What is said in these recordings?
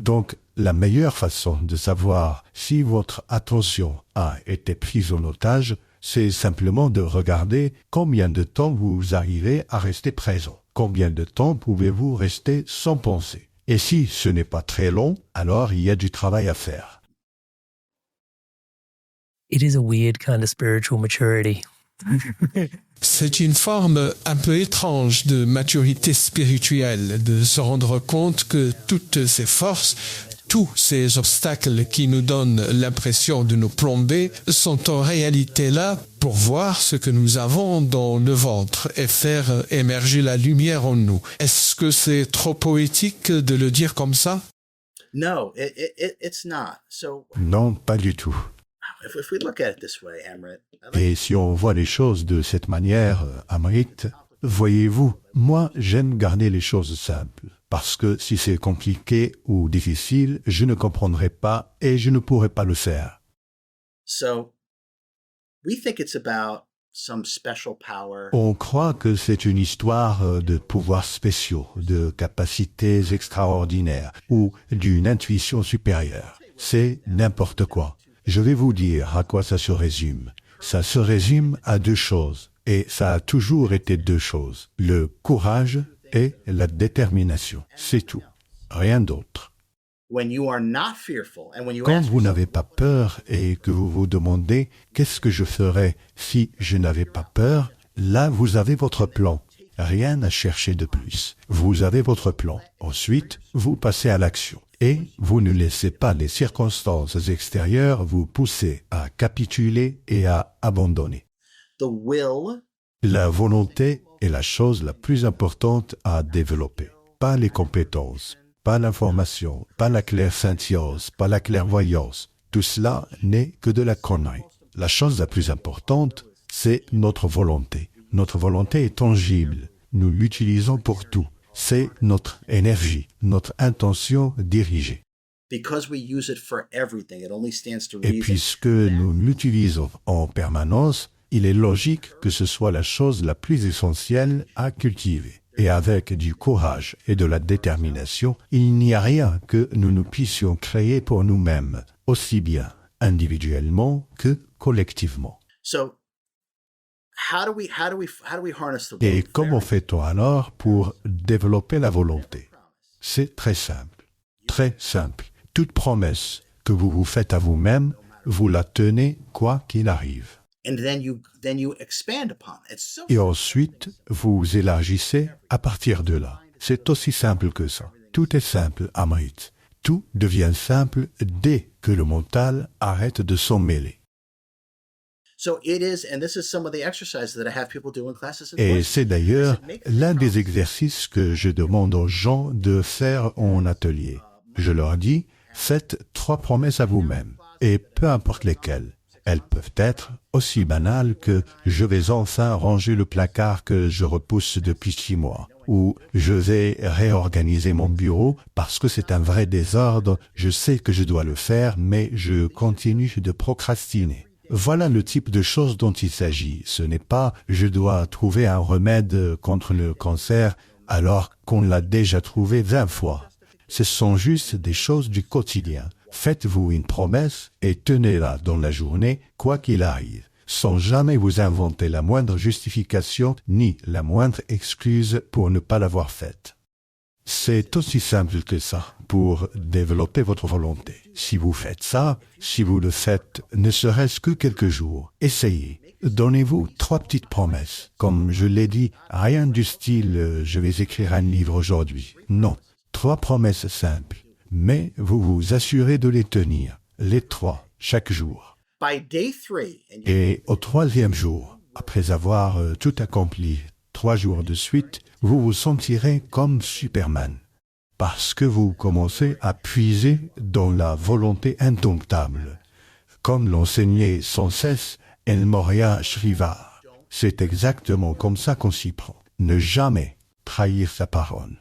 Donc, la meilleure façon de savoir si votre attention a été prise en otage, c'est simplement de regarder combien de temps vous arrivez à rester présent. Combien de temps pouvez-vous rester sans penser? Et si ce n'est pas très long, alors il y a du travail à faire. It is a weird kind of spiritual maturity. C'est une forme un peu étrange de maturité spirituelle, de se rendre compte que toutes ces forces, tous ces obstacles qui nous donnent l'impression de nous plomber sont en réalité là pour voir ce que nous avons dans le ventre et faire émerger la lumière en nous. Est-ce que c'est trop poétique de le dire comme ça? No, it's not. So Non, pas du tout. if we look at it this way, Amrit, Et si on voit les choses de cette manière, Amrit, voyez-vous, moi j'aime garder les choses simples. Parce que si c'est compliqué ou difficile, je ne comprendrai pas et je ne pourrai pas le faire. so we think it's about some special power. On croit que c'est une histoire de pouvoirs spéciaux, de capacités extraordinaires ou d'une intuition supérieure. C'est n'importe quoi. Je vais vous dire à quoi ça se résume. Ça se résume à deux choses, et ça a toujours été deux choses. Le courage et la détermination. C'est tout. Rien d'autre. When you are not fearful and when you Quand ask vous yourself, n'avez pas peur et que vous vous demandez « Qu'est-ce que je ferais si je n'avais pas peur ?» Là, vous avez votre plan. Rien à chercher de plus. Vous avez votre plan. Ensuite, vous passez à l'action. Et vous ne laissez pas les circonstances extérieures vous pousser à capituler et à abandonner. the will La volonté est la chose la plus importante à développer. Pas les compétences, pas l'information, pas la clairsentience, pas la clairvoyance. Tout cela n'est que de la connerie. La chose la plus importante, c'est notre volonté. Notre volonté est tangible. Nous l'utilisons pour tout. C'est notre énergie, notre intention dirigée. because we use it for everything, it only stands to Et reason. puisque nous l'utilisons en permanence, il est logique que ce soit la chose la plus essentielle à cultiver. Et avec du courage et de la détermination, il n'y a rien que nous ne puissions créer pour nous-mêmes, aussi bien individuellement que collectivement. So how do we harness the will? Et comment fait-on alors pour développer la volonté? C'est très simple. Très simple. Toute promesse que vous vous faites à vous-même, vous la tenez quoi qu'il arrive. And then you expand upon it. It's so Et ensuite, vous élargissez à partir de là. C'est aussi simple que ça. Tout est simple, Amrit. Tout devient simple dès que le mental arrête de s'en mêler. So it is, and this is some of the exercises that I have people do in classes. Et c'est d'ailleurs l'un des exercices que je demande aux gens de faire en atelier. Je leur dis, faites 3 promesses à vous-même, et peu importe lesquelles. Elles peuvent être aussi banales que « je vais enfin ranger le placard que je repousse depuis 6 mois » ou « je vais réorganiser mon bureau parce que c'est un vrai désordre, je sais que je dois le faire, mais je continue de procrastiner ». Voilà le type de choses dont il s'agit. Ce n'est pas « je dois trouver un remède contre le cancer alors qu'on l'a déjà trouvé 20 fois ». Ce sont juste des choses du quotidien. Faites-vous une promesse et tenez-la dans la journée, quoi qu'il arrive, sans jamais vous inventer la moindre justification ni la moindre excuse pour ne pas l'avoir faite. C'est aussi simple que ça pour développer votre volonté. Si vous faites ça, si vous le faites ne serait-ce que quelques jours, essayez. Donnez-vous 3 petites promesses. Comme je l'ai dit, rien du style « je vais écrire un livre aujourd'hui ». Non, 3 promesses simples. Mais vous vous assurez de les tenir, les 3, chaque jour. by day 3, and Et au 3e jour, après avoir tout accompli, 3 jours de suite, vous vous sentirez comme Superman. Parce que vous commencez à puiser dans la volonté indomptable. Comme l'enseignait sans cesse El Morya Shrivar. C'est exactement comme ça qu'on s'y prend. Ne jamais trahir sa parole.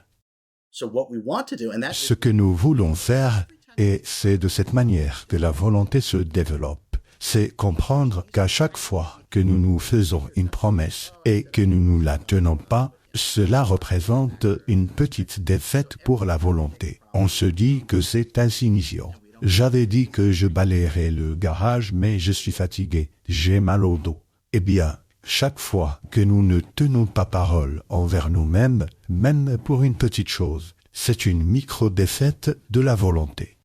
so what we want to do, and that's Ce que nous voulons faire, et c'est de cette manière que la volonté se développe, c'est comprendre qu'à chaque fois que nous nous faisons une promesse et que nous ne la tenons pas, cela représente une petite défaite pour la volonté. On se dit que c'est insignifiant. J'avais dit que je balayerais le garage, mais je suis fatigué, j'ai mal au dos. Eh bien, chaque fois que nous ne tenons pas parole envers nous-mêmes, même pour une petite chose, c'est une micro-défaite de la volonté.